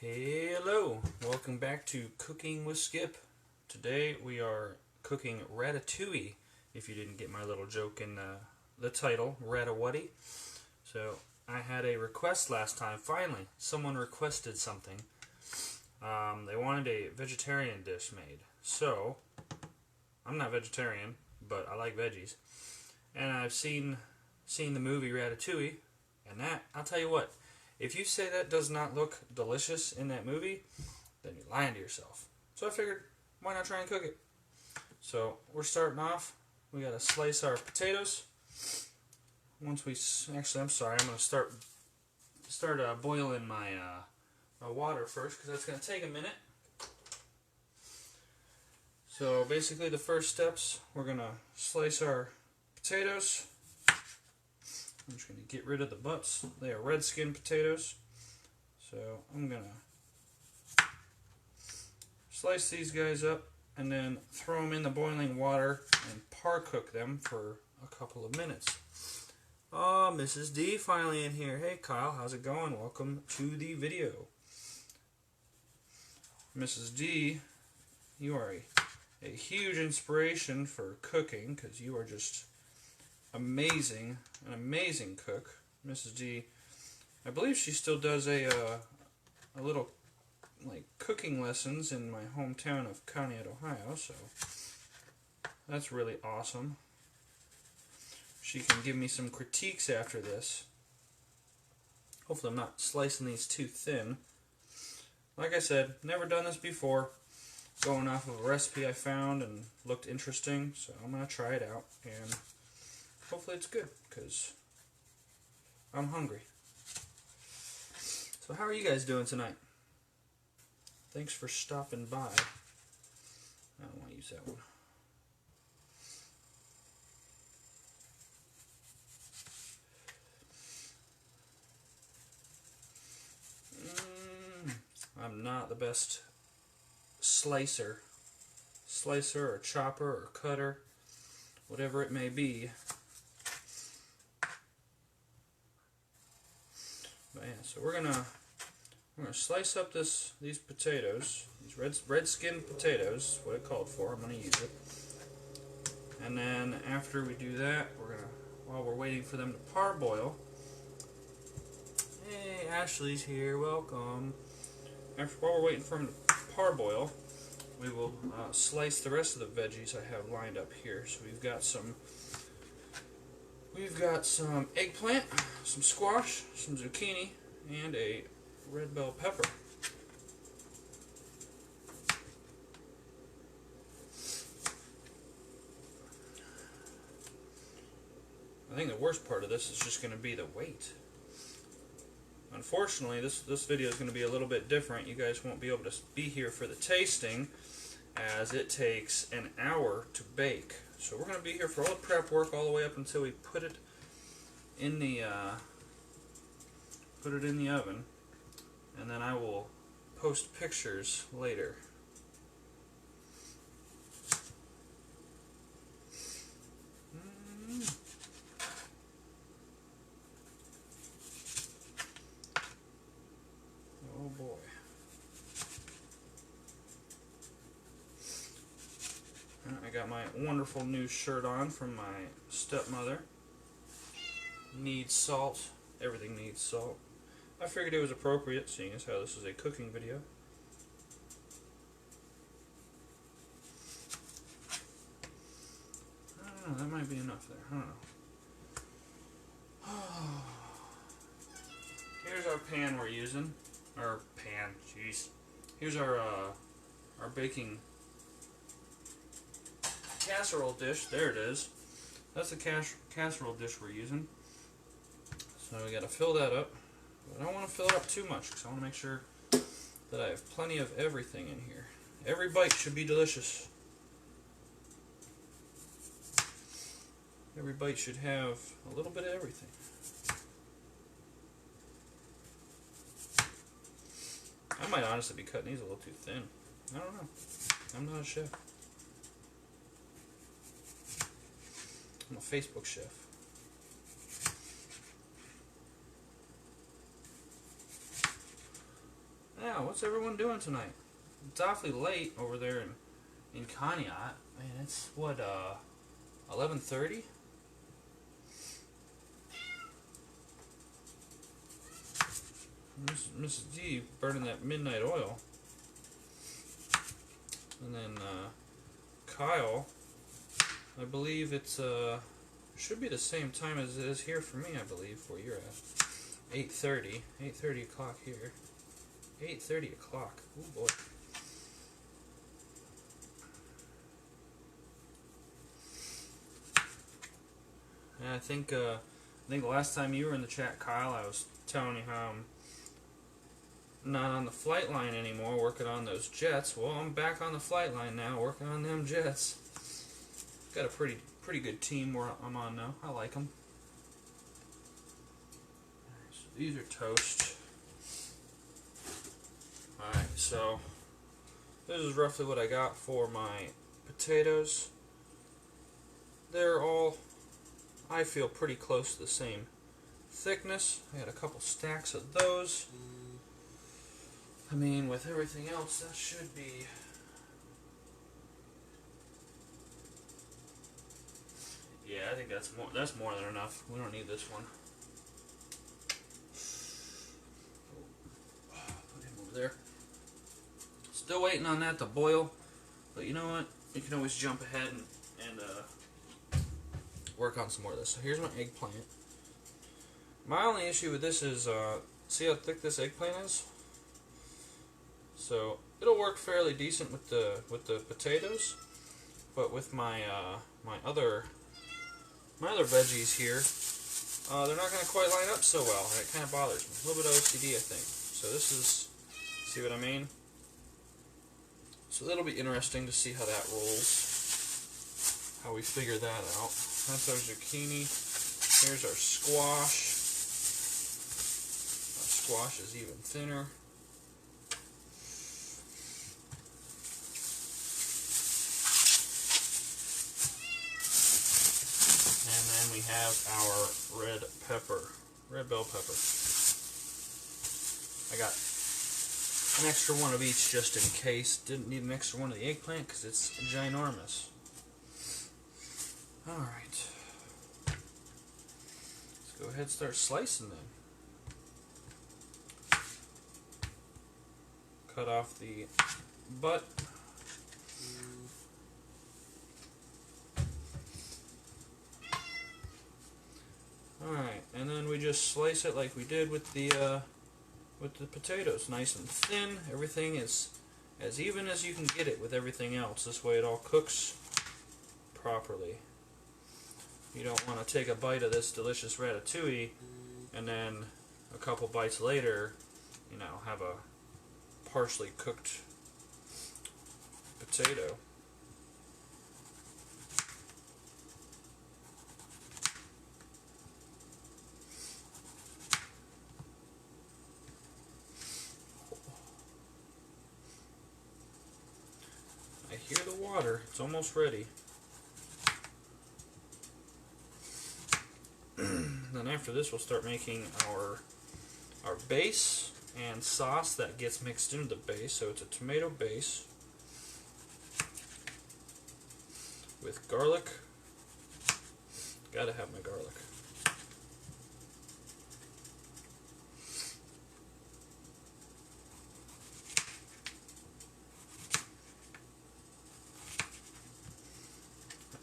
Hello, welcome back to Cooking with Skip. Today we are cooking ratatouille, if you didn't get my little joke in the title, Ratawhati. So I had a request last time, finally, someone requested something. They wanted a vegetarian dish made. So, I'm not vegetarian, but I like veggies. And I've seen the movie Ratatouille, and that, I'll tell you what, if you say that does not look delicious in that movie, then you're lying to yourself. So I figured, why not try and cook it? So we're starting off. We gotta slice our potatoes. I'm going to start boiling my water first, because that's gonna take a minute. So basically, the first steps, we're gonna slice our potatoes. I'm just going to get rid of the butts. They are red skin potatoes. So I'm going to slice these guys up and then throw them in the boiling water and par cook them for a couple of minutes. Oh, Mrs. D finally in here. Hey Kyle, how's it going? Welcome to the video. Mrs. D, you are a huge inspiration for cooking because you are just an amazing cook. Mrs. D, I believe she still does a little like cooking lessons in my hometown of Conneaut, Ohio, so that's really awesome. She can give me some critiques after this. Hopefully I'm not slicing these too thin. Like I said, never done this before. Going off of a recipe I found and looked interesting, so I'm going to try it out and hopefully it's good, because I'm hungry. So how are you guys doing tonight? Thanks for stopping by. I don't want to use that one. I'm not the best slicer or chopper or cutter, whatever it may be. But yeah, so we're gonna slice up these potatoes, these red skin potatoes, what it called for. I'm gonna use it, and then after we do that, while we're waiting for them to parboil. Hey, Ashley's here. Welcome. While we're waiting for them to parboil, we will slice the rest of the veggies I have lined up here. So we've got some eggplant, some squash, some zucchini, and a red bell pepper. I think the worst part of this is just going to be the weight. Unfortunately, this video is going to be a little bit different. You guys won't be able to be here for the tasting, as it takes an hour to bake. So we're going to be here for all the prep work all the way up until we put it in the oven, and then I will post pictures later. Oh boy. I got my wonderful new shirt on from my stepmother. Needs salt. Everything needs salt. I figured it was appropriate, seeing as how this is a cooking video. I don't know, that might be enough there. I don't know. Here's our pan we're using. Our pan, jeez. Here's our baking casserole dish. There it is. That's the casserole dish we're using. So we got to fill that up. But I don't want to fill it up too much, because I want to make sure that I have plenty of everything in here. Every bite should be delicious. Every bite should have a little bit of everything. I might honestly be cutting these a little too thin. I don't know. I'm not a chef. I'm a Facebook chef. Yeah, what's everyone doing tonight? It's awfully late over there in Conneaut. Man, it's what, 11:30? Mrs. D burning that midnight oil. And then Kyle, I believe it's should be the same time as it is here for me, I believe, where you're at. 8:30. 8:30 o'clock here. 8:30 o'clock. Oh boy. And I think the last time you were in the chat, Kyle, I was telling you how I'm not on the flight line anymore, working on those jets. Well, I'm back on the flight line now, working on them jets. Got a pretty good team where I'm on now. I like them. So these are toast. Alright, so this is roughly what I got for my potatoes. They're all, I feel, pretty close to the same thickness. I got a couple stacks of those. I mean, with everything else, that should be... Yeah, I think that's more than enough. We don't need this one. Put him over there. Still waiting on that to boil, but you know what? You can always jump ahead and work on some more of this. So here's my eggplant. My only issue with this is, see how thick this eggplant is? So it'll work fairly decent with the potatoes, but with my my other veggies here, they're not going to quite line up so well, and it kind of bothers me. A little bit of OCD, I think. So this is, see what I mean? So that'll be interesting to see how that rolls, how we figure that out. That's our zucchini. Here's our squash. Our squash is even thinner. We have our red bell pepper. I got an extra one of each just in case. Didn't need an extra one of the eggplant because it's ginormous. Alright. Let's go ahead and start slicing them. Cut off the butt. Alright, and then we just slice it like we did with the potatoes, nice and thin. Everything is as even as you can get it with everything else. This way it all cooks properly. You don't want to take a bite of this delicious ratatouille and then a couple bites later, you know, have a partially cooked potato. I hear the water. It's almost ready. Then after this we'll start making our base and sauce that gets mixed into the base. So it's a tomato base with garlic. Gotta have my garlic.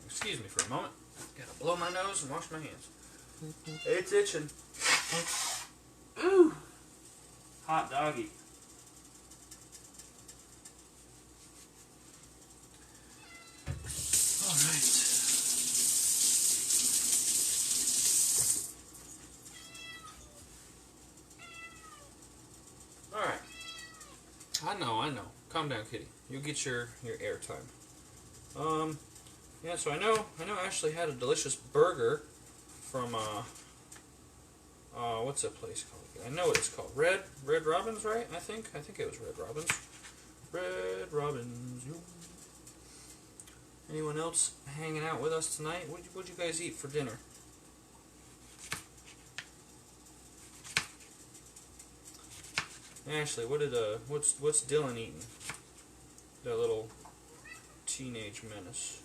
Excuse me for a moment. Gotta blow my nose and wash my hands. It's itching. Ooh! Hot doggy. Alright. Alright. I know. Calm down, kitty. You'll get your airtime. Yeah, so I know Ashley had a delicious burger from what's that place called? I know what it's called. Red Robin's, right? I think it was Red Robin's. Red Robin's. Anyone else hanging out with us tonight? What'd you guys eat for dinner? Ashley, what's Dylan eating? That little teenage menace.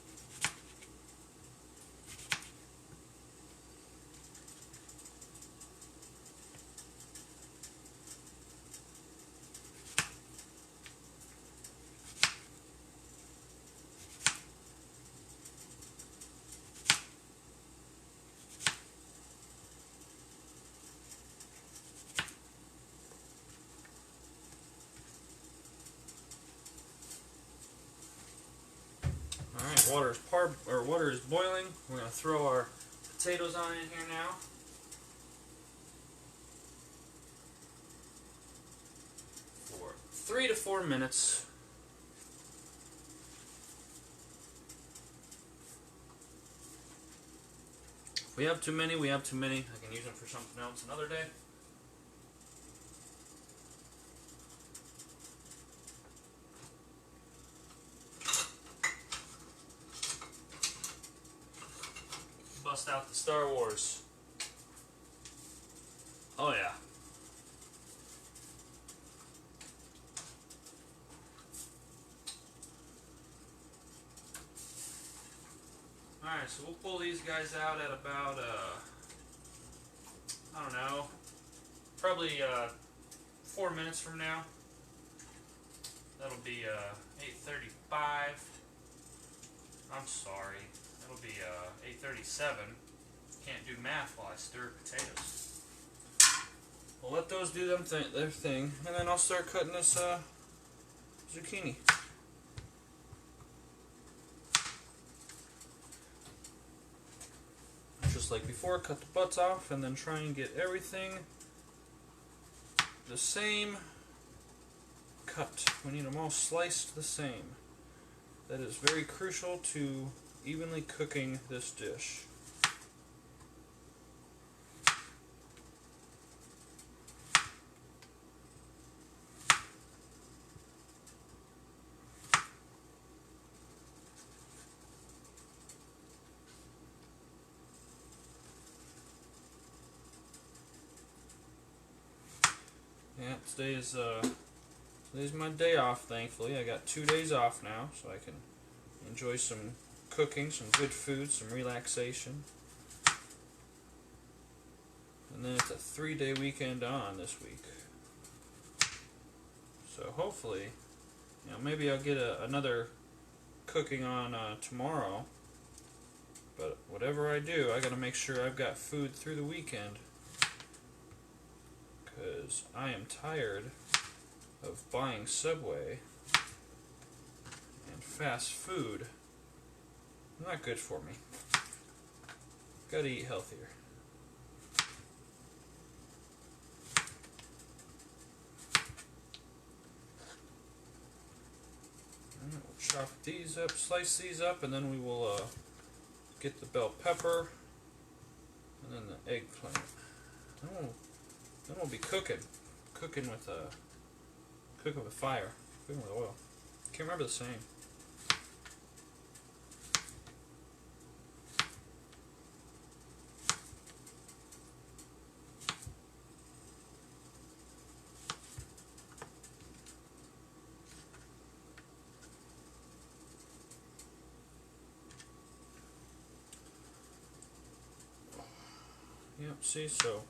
Alright, water is boiling. We're gonna throw our potatoes on in here now. For 3 to 4 minutes. If we have too many, we have too many. I can use them for something else another day. Bust out the Star Wars. Oh yeah. Alright, so we'll pull these guys out at about, I don't know, probably 4 minutes from now. That'll be 8:35. I'm sorry. That'll be 8:37. Can't do math while I stir potatoes. We'll let those do their thing, and then I'll start cutting this zucchini. Just like before, cut the butts off, and then try and get everything the same cut. We need them all sliced the same. That is very crucial to evenly cooking this dish. Yeah, today's my day off, thankfully. I got 2 days off now, so I can enjoy some cooking, some good food, some relaxation. And then it's a 3-day weekend on this week. So hopefully, maybe I'll get another cooking on tomorrow. But whatever I do, I gotta make sure I've got food through the weekend. Because I am tired of buying Subway and fast food. Not good for me. Gotta eat healthier. We'll chop these up, slice these up, and then we will get the bell pepper and then the eggplant. Then we'll be cooking with fire, cooking with oil. Can't remember the saying. Yep. See, so.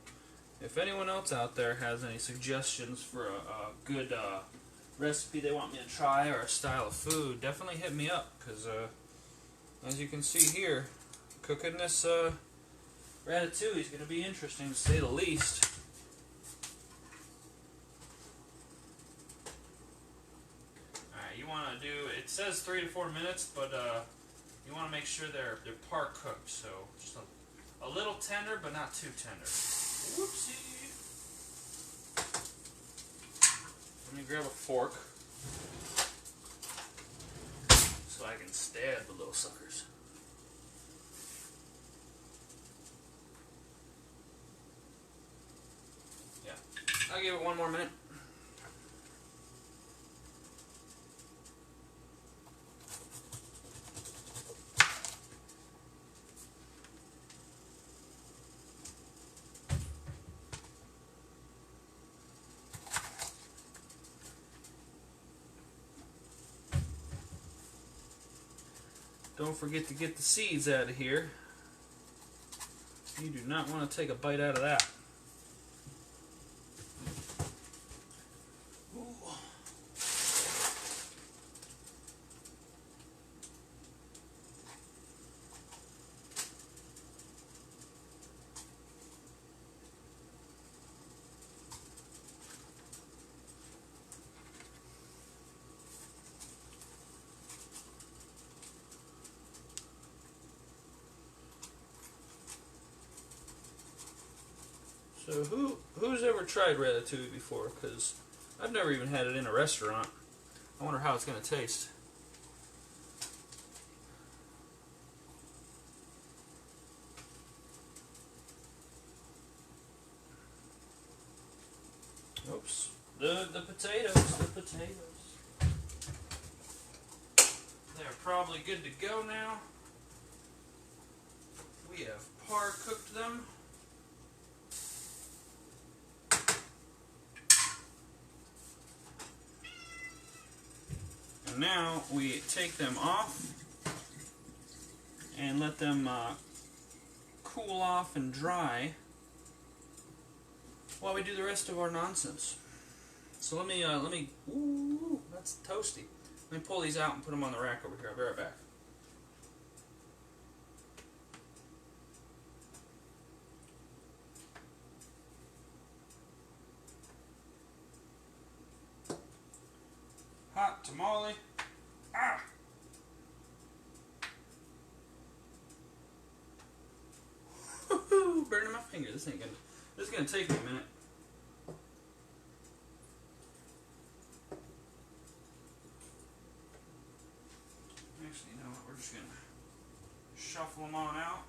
If anyone else out there has any suggestions for a good recipe they want me to try or a style of food, definitely hit me up, because as you can see here, cooking this ratatouille is going to be interesting to say the least. Alright, you want to do, it says 3 to 4 minutes, but you want to make sure they're par cooked, so just a little tender, but not too tender. Whoopsie. Let me grab a fork so I can stab the little suckers. Yeah, I'll give it 1 more minute. Don't forget to get the seeds out of here. You do not want to take a bite out of that. So who's ever tried ratatouille before? Because I've never even had it in a restaurant. I wonder how it's going to taste. Oops. The potatoes. They're probably good to go now. We have par cooked them. And now we take them off and let them cool off and dry while we do the rest of our nonsense. So let me, ooh, that's toasty. Let me pull these out and put them on the rack over here. I'll be right back. Hot tamale. Ah! Woohoo! Burning my finger. This is gonna take me a minute. Actually, you know what? We're just gonna shuffle them on out.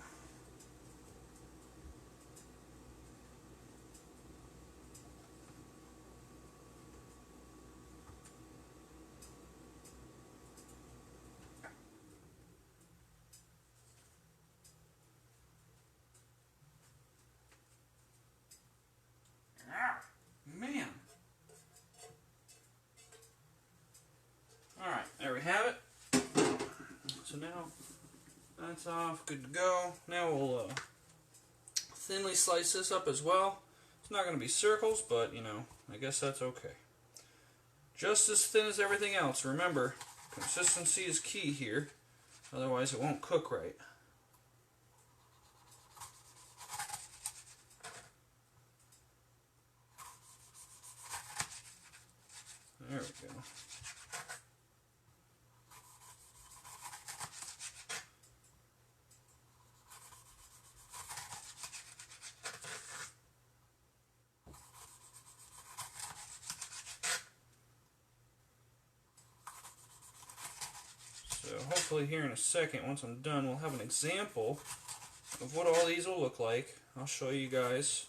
Man. Alright, there we have it. So now that's off, good to go. Now we'll thinly slice this up as well. It's not going to be circles, but you know, I guess that's okay. Just as thin as everything else. Remember, consistency is key here, otherwise it won't cook right. There we go. So hopefully here in a second, once I'm done, we'll have an example of what all these will look like. I'll show you guys.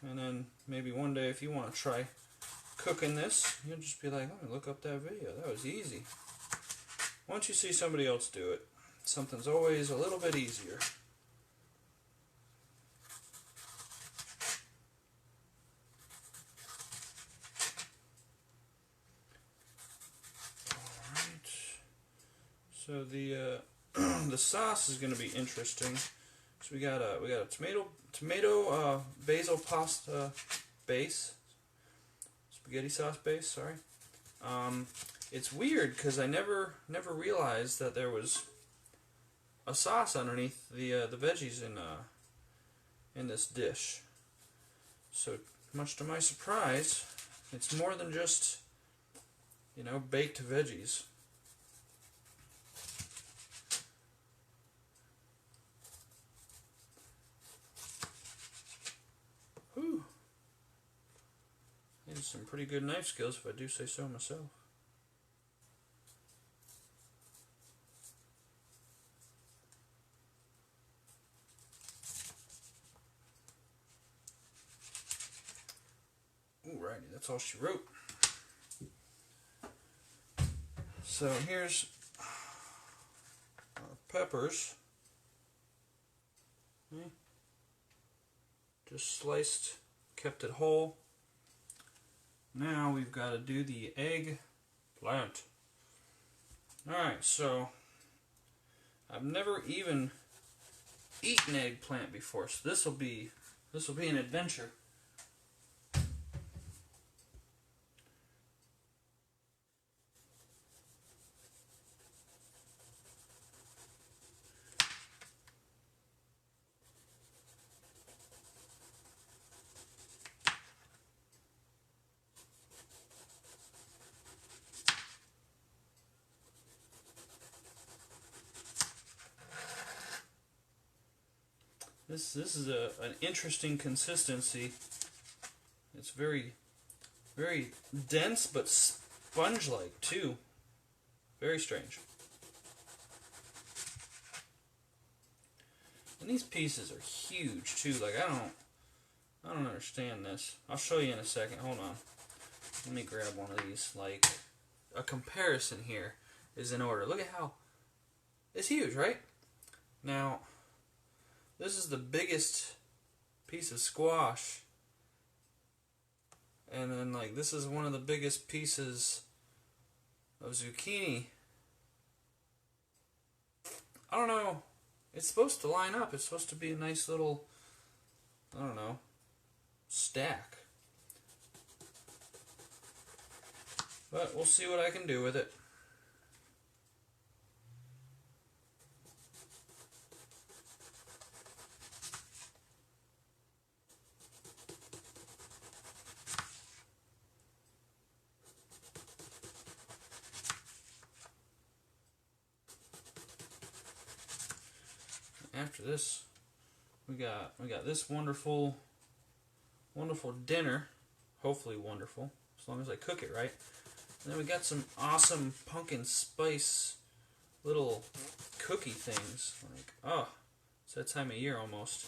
And then maybe one day if you want to try cooking this, you'll just be like, let me look up that video. That was easy. Once you see somebody else do it, something's always a little bit easier. Alright. So the the sauce is going to be interesting. So we got a tomato basil pasta base. Spaghetti sauce base, sorry. It's weird because I never realized that there was a sauce underneath the veggies in this dish. So much to my surprise, it's more than just, you know, baked veggies. Whew. Needed some pretty good knife skills, if I do say so myself. Alrighty, that's all she wrote. So here's our peppers. Okay. Just sliced, kept it whole. Now we've got to do the eggplant. Alright, so I've never even eaten eggplant before, so this will be an adventure. This is an interesting consistency. It's very dense but sponge-like too. Very strange. And these pieces are huge too. Like I don't understand this. I'll show you in a second. Hold on. Let me grab one of these. Like a comparison here is in order. Look at how it's huge, right? Now this is the biggest piece of squash. And then like this is one of the biggest pieces of zucchini. I don't know. It's supposed to line up. It's supposed to be a nice little, I don't know, stack. But we'll see what I can do with it. After this, we got this wonderful dinner, hopefully wonderful, as long as I cook it right. And then we got some awesome pumpkin spice little cookie things. Like, oh, it's that time of year almost.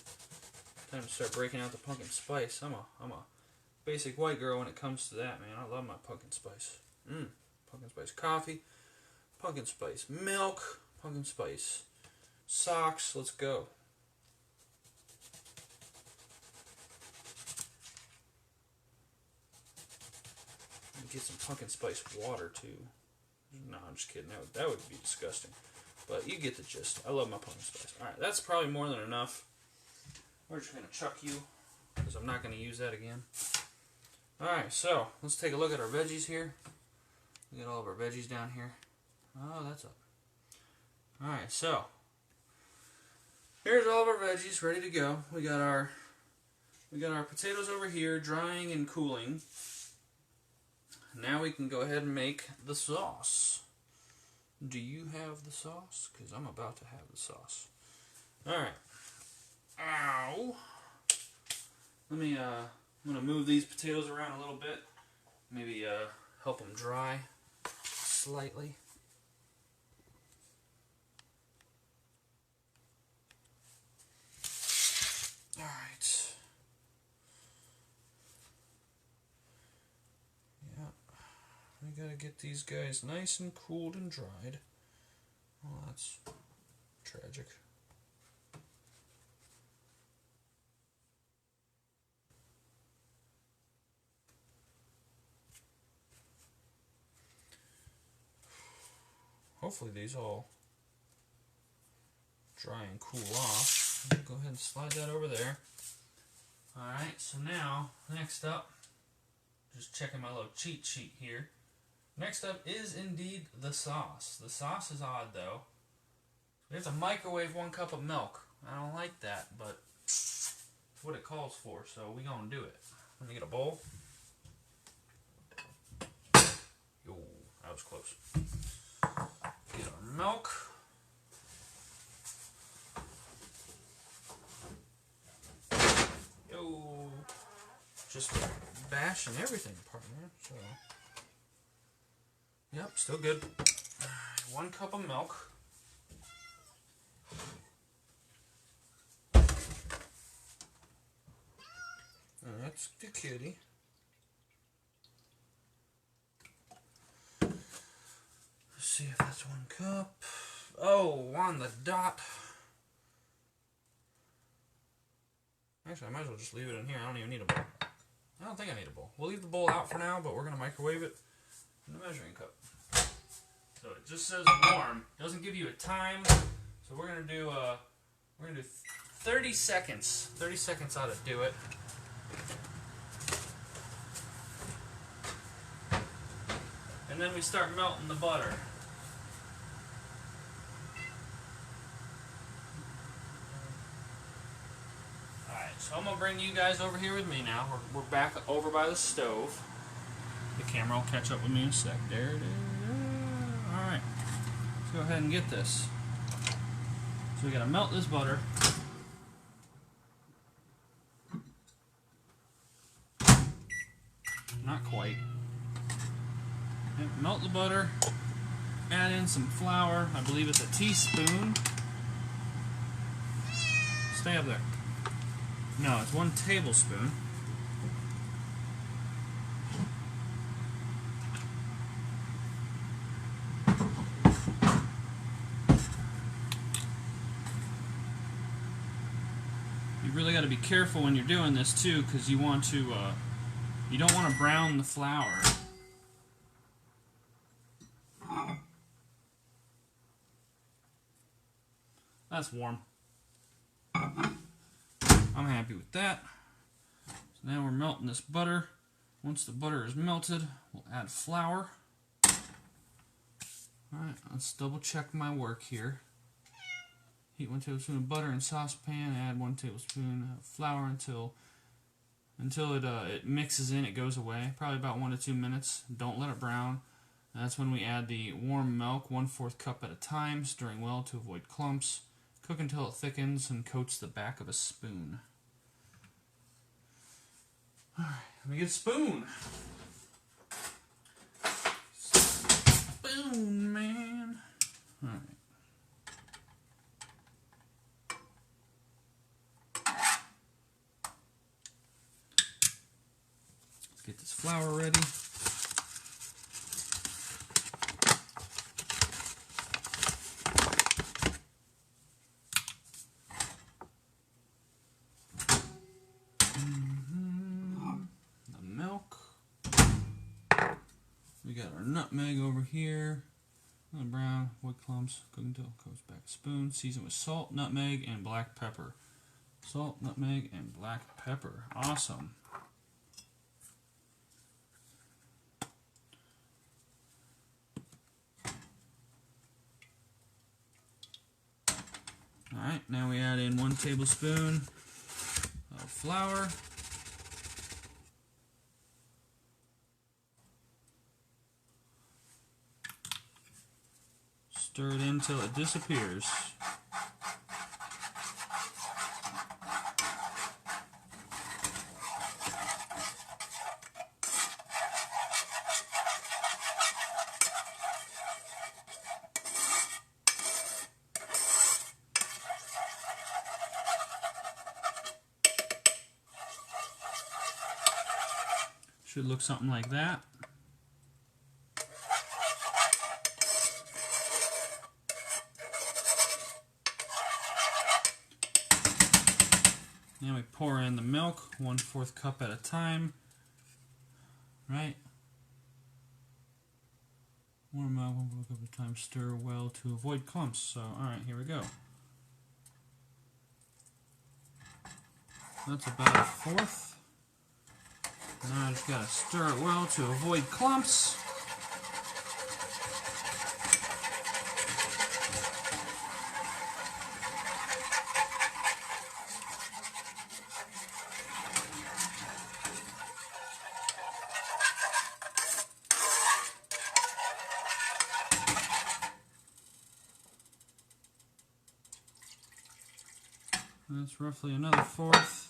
Time to start breaking out the pumpkin spice. I'm a basic white girl when it comes to that, man. I love my pumpkin spice. Pumpkin spice coffee, pumpkin spice milk, pumpkin spice socks. Let's go. Get some pumpkin spice water too. No, I'm just kidding. That would be disgusting. But you get the gist. I love my pumpkin spice. Alright, that's probably more than enough. We're just going to chuck you, because I'm not going to use that again. Alright, so let's take a look at our veggies here. We got all of our veggies down here. Oh, that's up. Alright, so here's all of our veggies ready to go. We got our potatoes over here drying and cooling. Now we can go ahead and make the sauce. Do you have the sauce? Because I'm about to have the sauce. Alright. Ow! I'm going to move these potatoes around a little bit. Maybe help them dry slightly. Alright. We gotta get these guys nice and cooled and dried. Well, that's tragic. Hopefully these all dry and cool off. Go ahead and slide that over there. Alright, so now, next up, just checking my little cheat sheet here. Next up is indeed the sauce. The sauce is odd though. We have to microwave 1 cup of milk. I don't like that, but it's what it calls for, so we're going to do it. Let me get a bowl. Yo, that was close. Get our milk. Yo, just bashing everything apart, man. So. Yep, still good. 1 cup of milk. That's the kitty. Let's see if that's 1 cup. Oh, on the dot. Actually, I might as well just leave it in here. I don't even need a bowl. I don't think I need a bowl. We'll leave the bowl out for now, but we're going to microwave it in the measuring cup. So it just says warm. Doesn't give you a time, So we're gonna do 30 seconds. 30 seconds ought to do it. And then we start melting the butter. Alright, so I'm going to bring you guys over here with me now. We're back over by the stove. The camera will catch up with me in a sec. There it is. Alright, let's go ahead and get this. So we got to melt this butter. Not quite. Melt the butter, add in some flour. I believe it's a teaspoon. Stay up there. No, it's 1 tablespoon. You really got to be careful when you're doing this too, because you want to, you don't want to brown the flour. That's warm. I'm happy with that. So now we're melting this butter. Once the butter is melted, we'll add flour. Alright, let's double check my work here. Heat 1 tablespoon of butter in saucepan, add 1 tablespoon of flour until it mixes in, it goes away. Probably about 1 to 2 minutes. Don't let it brown. That's when we add the warm milk, 1/4 cup at a time, stirring well to avoid clumps. Cook until it thickens and coats the back of a spoon. Alright, let me get a spoon. Spoon, man. Alright. Let's get this flour ready. We got our nutmeg over here. Brown, wood clumps, cook until it goes back. Spoon, season with salt, nutmeg, and black pepper. Salt, nutmeg, and black pepper. Awesome. Alright, now we add in 1 tablespoon of flour. Stir it in until it disappears. Should look something like that. Now we pour in the milk, 1/4 cup at a time. Right? Warm milk, 1/4 cup at a time. Stir well to avoid clumps. So, alright, here we go. That's about 1/4. Now I just gotta stir it well to avoid clumps. That's roughly another 1/4.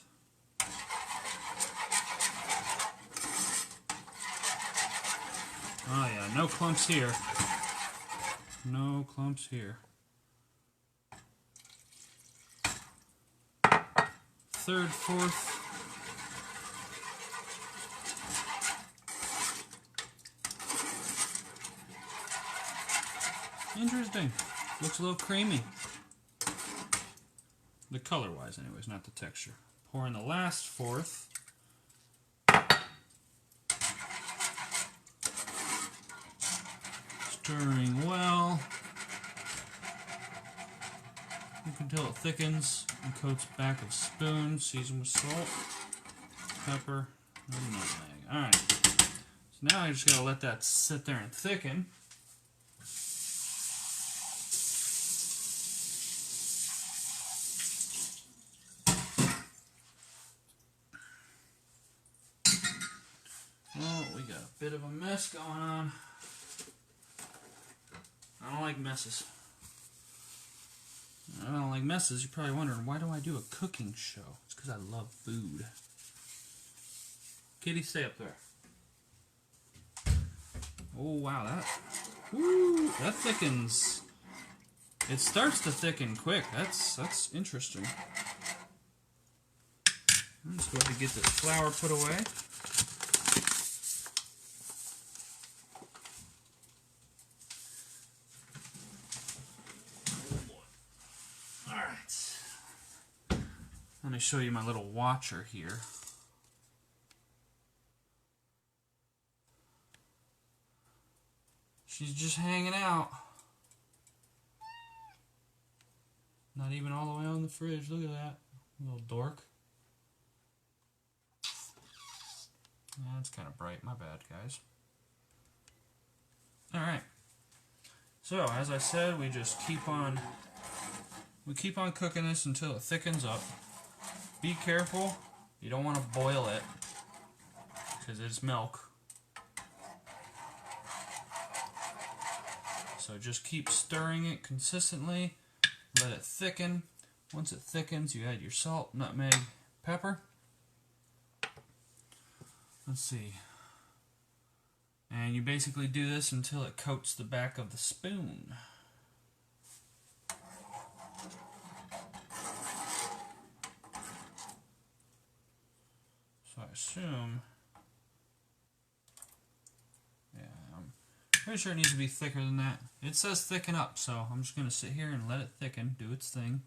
Oh yeah, no clumps here. No clumps here. 1/3, 1/4. Interesting. Looks a little creamy. The color-wise, anyways, not the texture. Pour in the last 1/4. Stirring well. Cook until it thickens and coats back of spoon. Season with salt, pepper, and nutmeg. Alright. So now I just gotta let that sit there and thicken. Well, we got a bit of a mess going on. I don't like messes. I don't like messes. You're probably wondering, why do I do a cooking show? It's because I love food. Kitty, stay up there. Oh, wow, that thickens. It starts to thicken quick. That's interesting. I'm just going to get this flour put away. Let me show you my little watcher here. She's just hanging out. Not even all the way on the fridge. Look at that. Little dork. Yeah, it's kind of bright. My bad, guys. Alright. So, as I said, we just keep on cooking this until it thickens up. Be careful, you don't want to boil it because it's milk. So just keep stirring it consistently, let it thicken. Once it thickens, you add your salt, nutmeg, pepper. Let's see. And you basically do this until it coats the back of the spoon. So I assume, yeah, I'm pretty sure it needs to be thicker than that. It says thicken up, so I'm just going to sit here and let it thicken, do its thing.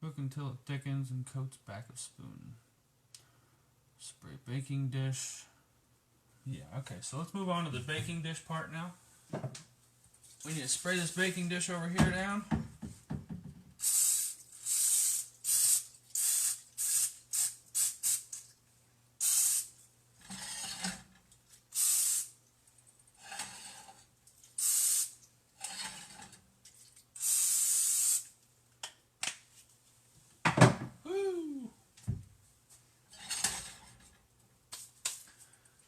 Cook until it thickens and coats back of spoon. Spray baking dish. Yeah, okay, so let's move on to the baking dish part now. We need to spray this baking dish over here down.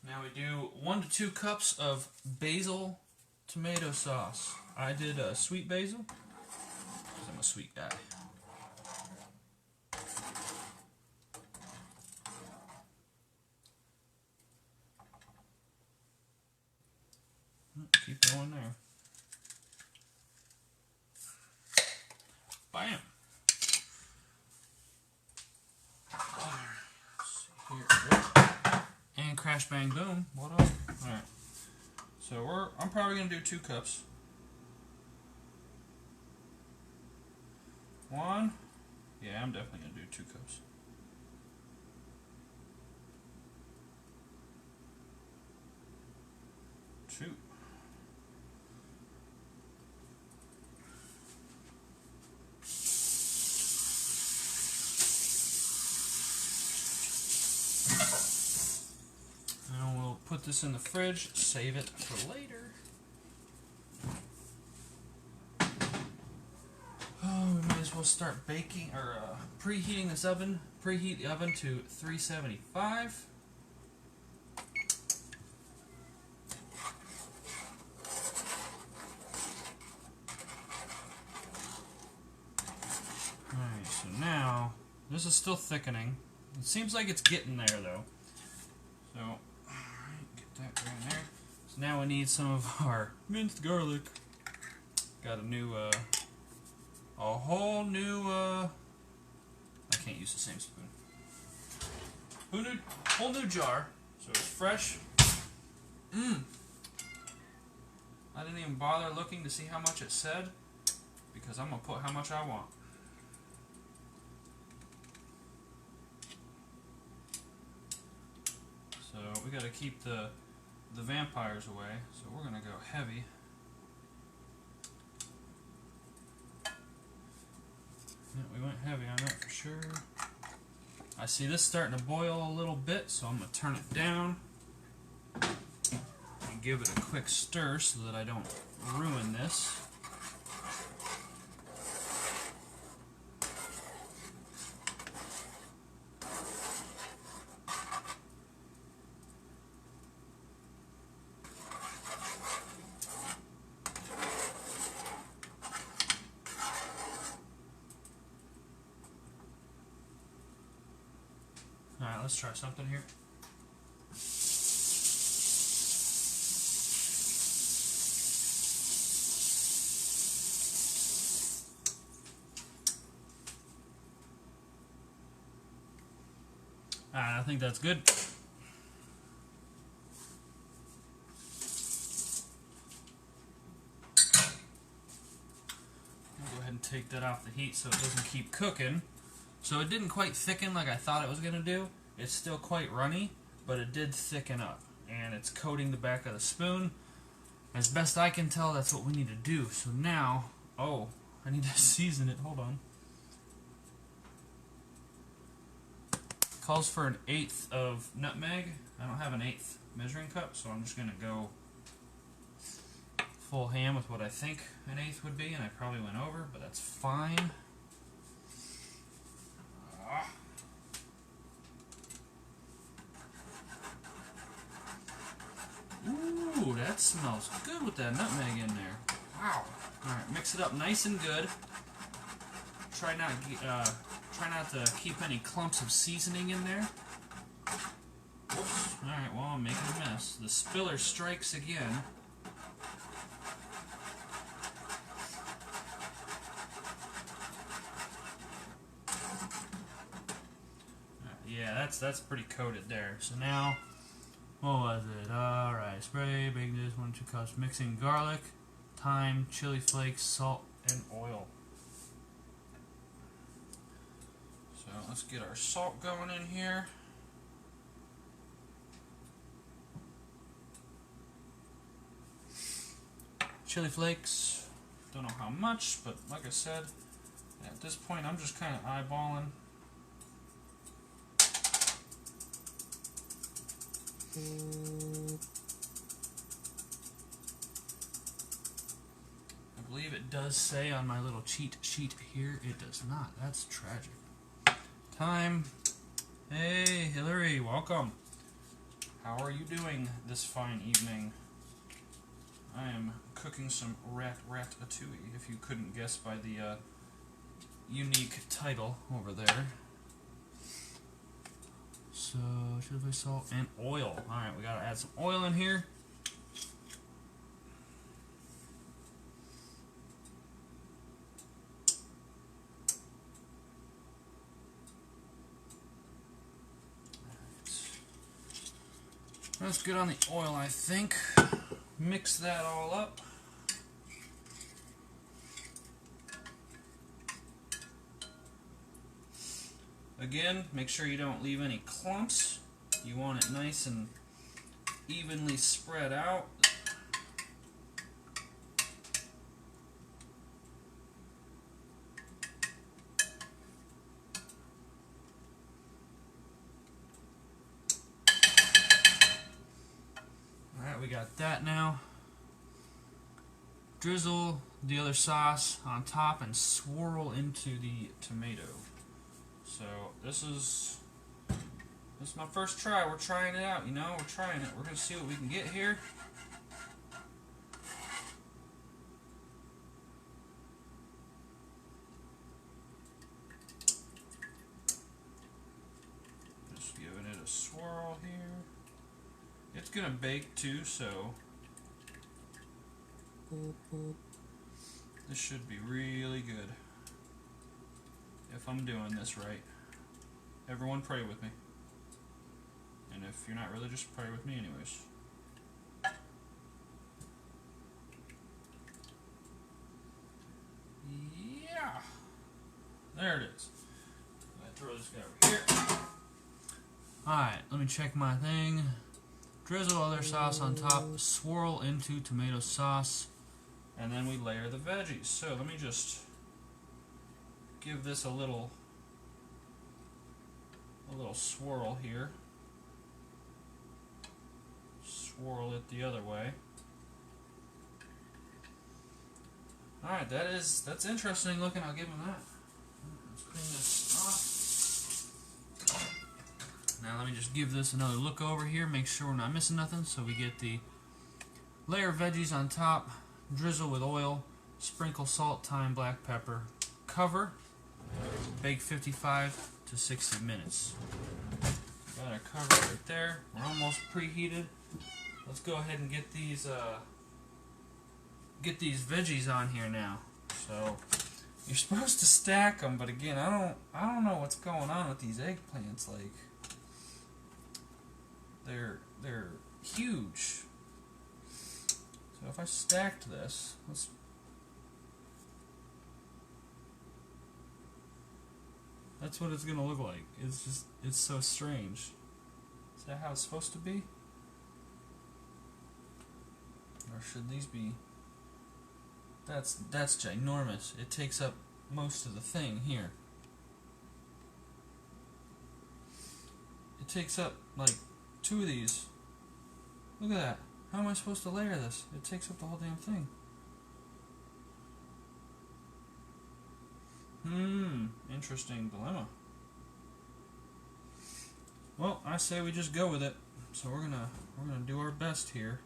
Now we do 1 to 2 cups of basil tomato sauce. I did sweet basil because I'm a sweet guy. Keep going there. Bam! And crash bang boom. What up? Alright. So I'm probably gonna do 2 cups. 1. Yeah, I'm definitely gonna do 2 cups. 2. And we'll put this in the fridge, save it for later. Oh, we might as well start baking or preheating this oven. Preheat the oven to 375. Alright, so now this is still thickening. It seems like it's getting there though. So, alright, get that right in there. So now we need some of our minced garlic. Got a new, a whole new, I can't use the same spoon. Whole new jar. So it's fresh. I didn't even bother looking to see how much it said because I'm going to put how much I want. So we got to keep the vampires away. So we're going to go heavy. Yeah, we went heavy on that for sure. I see this starting to boil a little bit, so I'm going to turn it down and give it a quick stir so that I don't ruin this. Alright, let's try something here. Alright, I think that's good. I'll go ahead and take that off the heat so it doesn't keep cooking. So it didn't quite thicken like I thought it was going to do. It's still quite runny, but it did thicken up. And it's coating the back of the spoon. As best I can tell, that's what we need to do. So now, oh, I need to season it. Hold on. Calls for an 1/8 of nutmeg. I don't have an 1/8 measuring cup, so I'm just going to go full ham with what I think an 1/8 would be, and I probably went over, but that's fine. Ooh, that smells good with that nutmeg in there. Wow. Alright, mix it up nice and good. Try not to keep any clumps of seasoning in there. Whoops. Alright, well, I'm making a mess. The spiller strikes again. Yeah, that's pretty coated there. So now, what was it? Alright, spray, bake this, 1 or 2 cups. Mixing garlic, thyme, chili flakes, salt, and oil. So let's get our salt going in here. Chili flakes, don't know how much, but like I said, at this point I'm just kind of eyeballing. I believe it does say on my little cheat sheet here, it does not. That's tragic. Time. Hey, Hillary, welcome. How are you doing this fine evening? I am cooking some ratatouille, if you couldn't guess by the unique title over there. So, chili, salt, and oil. Alright, we gotta add some oil in here. That's good on the oil, I think. Mix that all up. Again, make sure you don't leave any clumps. You want it nice and evenly spread out. Alright, we got that now. Drizzle the other sauce on top and swirl into the tomato. So this is my first try. We're trying it out, you know. We're trying it. We're going to see what we can get here. Just giving it a swirl here. It's going to bake too, so this should be really good. If I'm doing this right. Everyone pray with me. And if you're not religious, pray with me anyways. Yeah! There it is. I'm going to throw this guy over here. Alright, let me check my thing. Drizzle other sauce on top, swirl into tomato sauce, and then we layer the veggies. So let me just give this a little swirl here. Swirl it the other way. Alright, that's interesting looking. I'll give him that. Let's clean this off. Now let me just give this another look over here, make sure we're not missing nothing. So we get the layer of veggies on top, drizzle with oil, sprinkle salt, thyme, black pepper, cover, bake 55 to 60 minutes. Got our cover right there. We're almost preheated. Let's go ahead and get these veggies on here now. So you're supposed to stack them, but again, I don't know what's going on with these eggplants. Like they're huge. So if I stacked this, that's what it's gonna look like. It's so strange. Is that how it's supposed to be? Or should these be? That's ginormous. It takes up most of the thing here. It takes up like 2 of these. Look at that. How am I supposed to layer this? It takes up the whole damn thing. Interesting dilemma. Well, I say we just go with it. So we're gonna do our best here.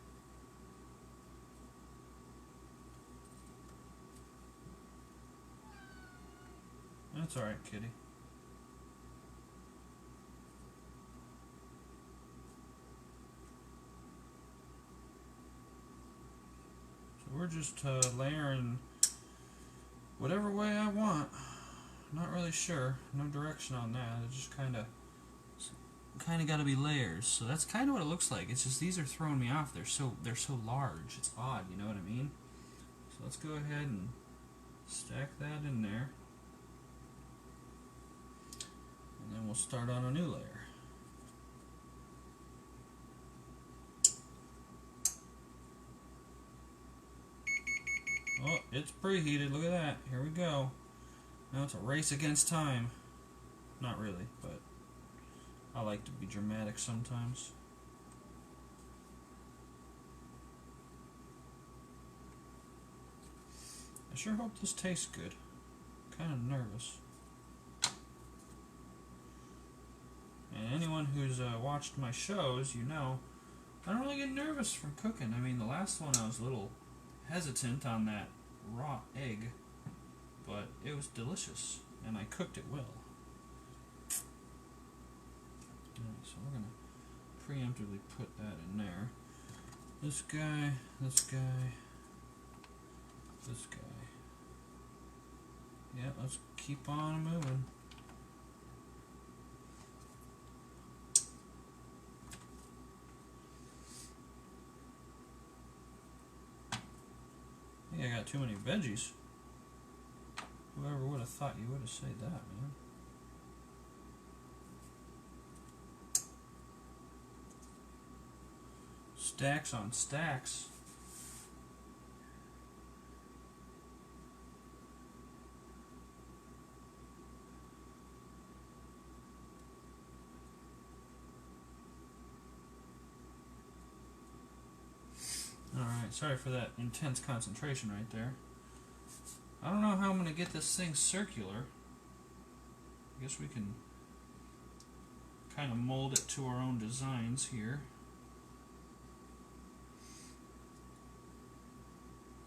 That's alright, kitty. So we're just layering whatever way I want. Not really sure. No direction on that. It's just kind of got to be layers. So that's kind of what it looks like. It's just these are throwing me off. They're so large. It's odd. You know what I mean? So let's go ahead and stack that in there. And then we'll start on a new layer. Oh, it's preheated. Look at that. Here we go. Now it's a race against time. Not really, but I like to be dramatic sometimes. I sure hope this tastes good. Kind of nervous. And anyone who's watched my shows, you know, I don't really get nervous from cooking. I mean, the last one I was a little hesitant on that raw egg, but it was delicious, and I cooked it well. Alright, so we're going to preemptively put that in there. This guy, this guy, this guy. Yeah, let's keep on moving. I think I got too many veggies. Whoever would have thought you would have said that, man. Stacks on stacks. Alright, sorry for that intense concentration right there. I don't know how I'm going to get this thing circular. I guess we can kind of mold it to our own designs here.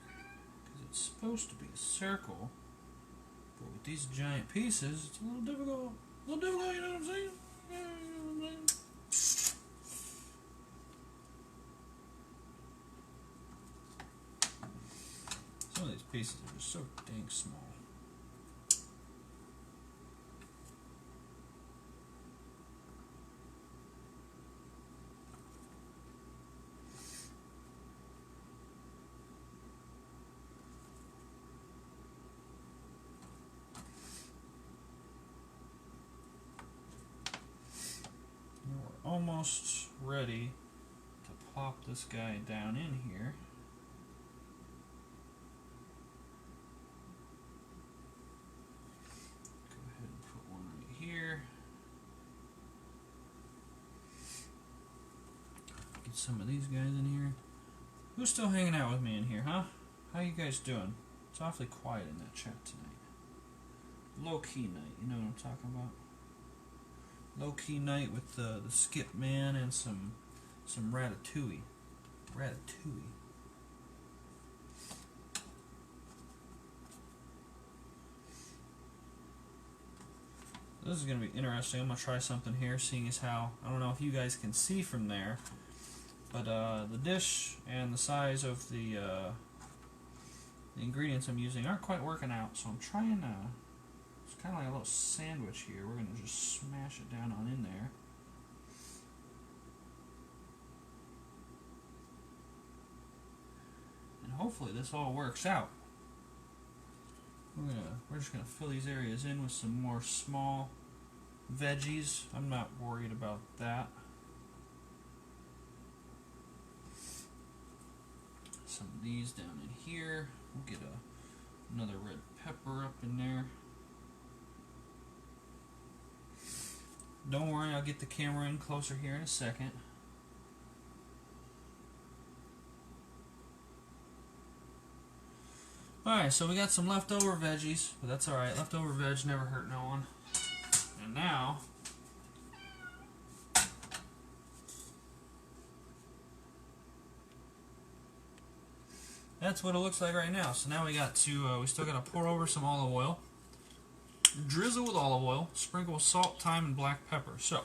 Because it's supposed to be a circle, but with these giant pieces, it's a little difficult. You know what I'm saying? Some of these pieces are just so dang small. Now we're almost ready to plop this guy down in here. Get some of these guys in here. Who's still hanging out with me in here, huh? How you guys doing? It's awfully quiet in that chat tonight. Low-key night, you know what I'm talking about? Low-key night with the skip man and some ratatouille. Ratatouille. This is going to be interesting. I'm going to try something here, seeing as how, I don't know if you guys can see from there, but the dish and the size of the ingredients I'm using aren't quite working out, so I'm trying to, it's kind of like a little sandwich here. We're going to just smash it down on in there. And hopefully this all works out. We're just gonna fill these areas in with some more small veggies. I'm not worried about that. Some of these down in here. We'll get another red pepper up in there. Don't worry, I'll get the camera in closer here in a second. Alright, so we got some leftover veggies, but that's alright. Leftover veg never hurt no one. And now, that's what it looks like right now. So now we got to, we still got to pour over some olive oil, drizzle with olive oil, sprinkle with salt, thyme, and black pepper. So,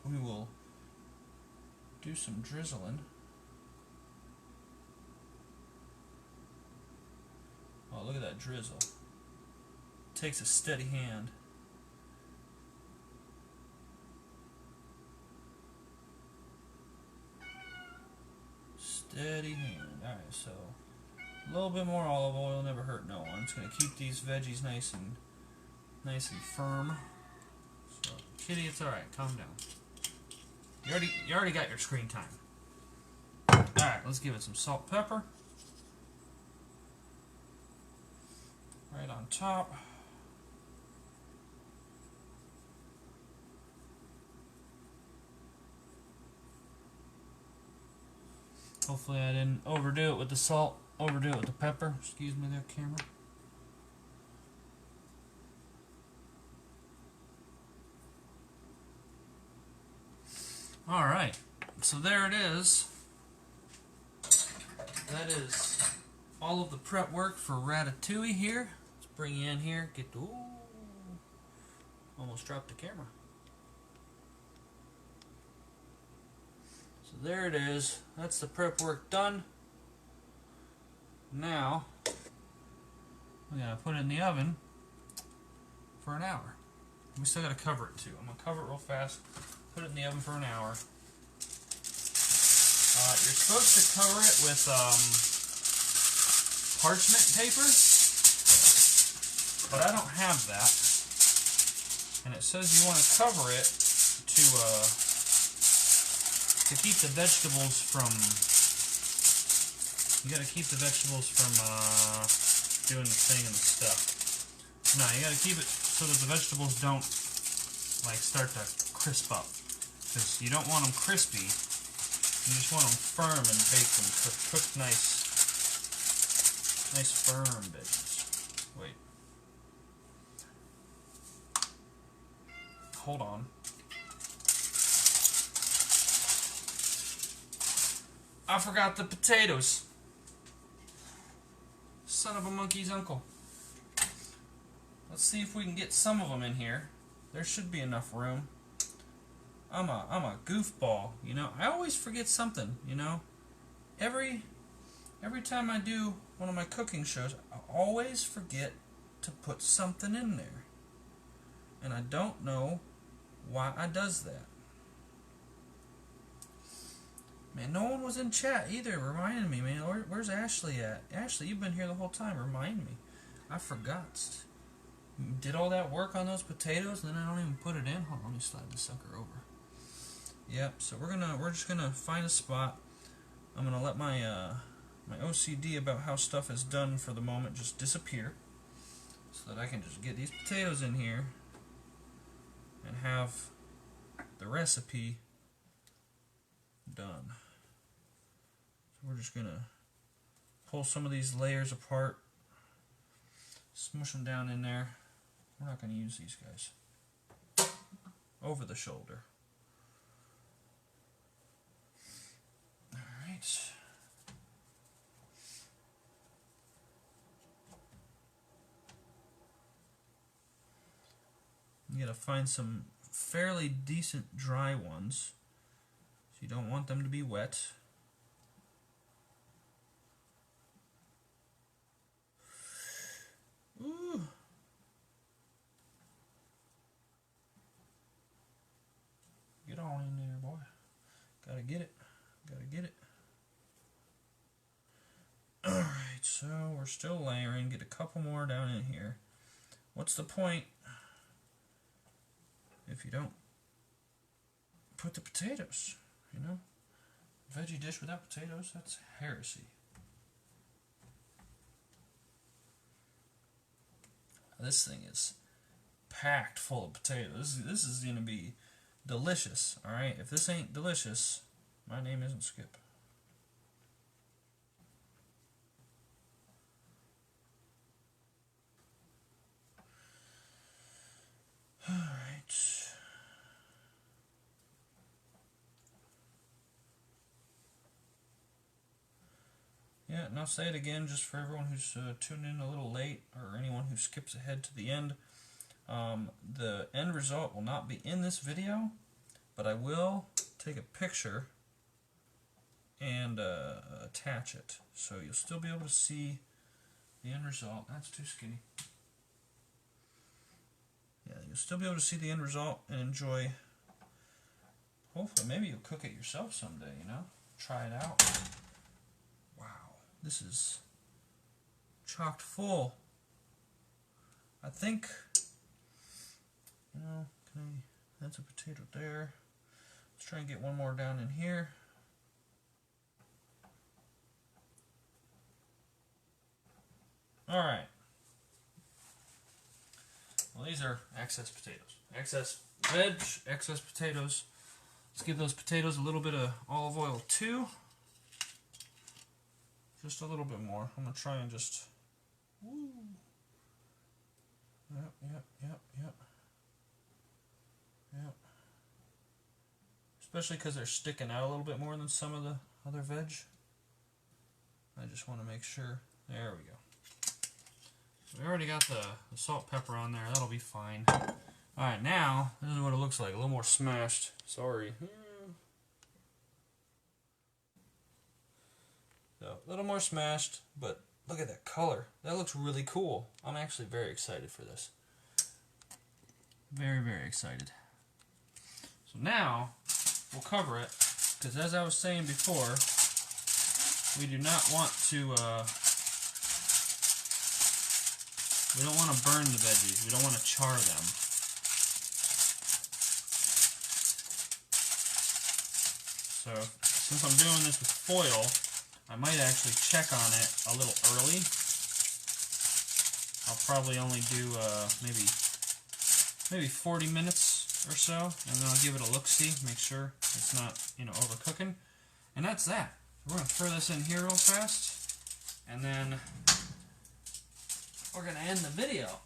we will do some drizzling. Oh, look at that drizzle. Takes a steady hand. Steady hand. Alright, so a little bit more olive oil, never hurt no one. I'm just gonna keep these veggies nice and firm. So, Kitty, it's alright, calm down. You already got your screen time. Alright, let's give it some salt, pepper. Right on top. Hopefully I didn't overdo it with the salt, overdo it with the pepper. Excuse me there, camera. Alright, so there it is. That is all of the prep work for ratatouille here. Let's bring you in here. Get the, ooh, almost dropped the camera. So there it is. That's the prep work done. Now we gotta put it in the oven for an hour. We still gotta cover it too. I'm gonna cover it real fast. Put it in the oven for an hour. You're supposed to cover it with parchment paper, but I don't have that. And it says you want to cover it to keep the vegetables from. You got to keep the vegetables from doing the thing and the stuff. No, you got to keep it so that the vegetables don't like start to crisp up, because you don't want them crispy. You just want them firm and baked and cooked nice firm veggies. Wait. Hold on. I forgot the potatoes. Son of a monkey's uncle. Let's see if we can get some of them in here. There should be enough room. I'm a goofball, you know. I always forget something, you know. Every time I do one of my cooking shows, I always forget to put something in there. And I don't know why I does that. Man, no one was in chat either reminding me, man. Where's Ashley at? Ashley, you've been here the whole time. Remind me. I forgot. Did all that work on those potatoes, and then I don't even put it in. Hold on, let me slide this sucker over. Yep. So we're just gonna find a spot. I'm gonna let my my OCD about how stuff is done for the moment just disappear, so that I can just get these potatoes in here and have the recipe done. we're just going to pull some of these layers apart, smush them down in there. We're not going to use these guys. Over the shoulder. Alright. You gotta find some fairly decent dry ones. So you don't want them to be wet. Ooh. Get on in there, boy. Gotta get it. Gotta get it. Alright, so we're still layering. Get a couple more down in here. What's the point if you don't put the potatoes, you know? Veggie dish without potatoes, that's heresy. This thing is packed full of potatoes. This is going to be delicious, alright? If this ain't delicious, my name isn't Skip. Alright. Yeah, and I'll say it again just for everyone who's tuned in a little late, or anyone who skips ahead to the end. The end result will not be in this video, but I will take a picture and attach it. So you'll still be able to see the end result. That's too skinny. Yeah, you'll still be able to see the end result and enjoy. Hopefully, maybe you'll cook it yourself someday, you know? Try it out. Wow, this is chocked full. I think, you know, that's a potato there. Let's try and get one more down in here. Alright. Well, these are excess potatoes. Excess veg, excess potatoes. Let's give those potatoes a little bit of olive oil too. Just a little bit more. I'm going to try and just... Woo. Yep. Especially because they're sticking out a little bit more than some of the other veg. I just want to make sure. There we go. So we already got the salt, pepper on there. That'll be fine. Alright, now, this is what it looks like. A little more smashed. Sorry. So, a little more smashed, but look at that color. That looks really cool. I'm actually very excited for this. Very, very excited. So now, we'll cover it, because as I was saying before, we do not want to, we don't want to burn the veggies. We don't want to char them. So, since I'm doing this with foil, I might actually check on it a little early. I'll probably only do maybe 40 minutes or so, and then I'll give it a look-see, make sure it's not, you know, overcooking. And that's that. We're going to throw this in here real fast, and then we're going to end the video.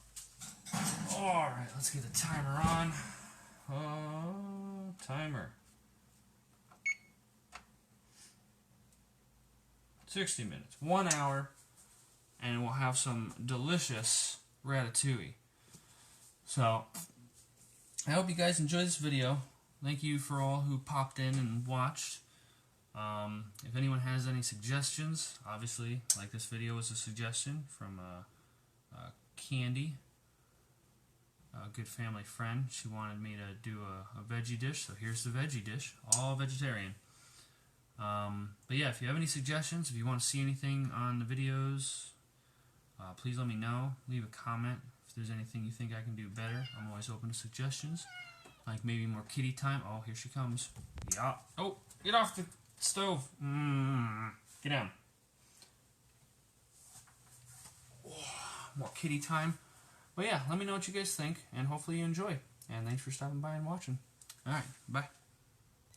Alright, let's get the timer on. Timer. 60 minutes. 1 hour, and we'll have some delicious ratatouille. So, I hope you guys enjoyed this video. Thank you for all who popped in and watched. If anyone has any suggestions, obviously, like this video was a suggestion from Candy, a good family friend. She wanted me to do a veggie dish, so here's the veggie dish, all vegetarian. But yeah, if you have any suggestions, if you want to see anything on the videos, please let me know. Leave a comment. If there's anything you think I can do better, I'm always open to suggestions. Like maybe more kitty time. Oh, here she comes. Yeah. Oh, get off the stove. Get down. Oh, more kitty time. But yeah, let me know what you guys think, and hopefully you enjoy. And thanks for stopping by and watching. Alright, bye.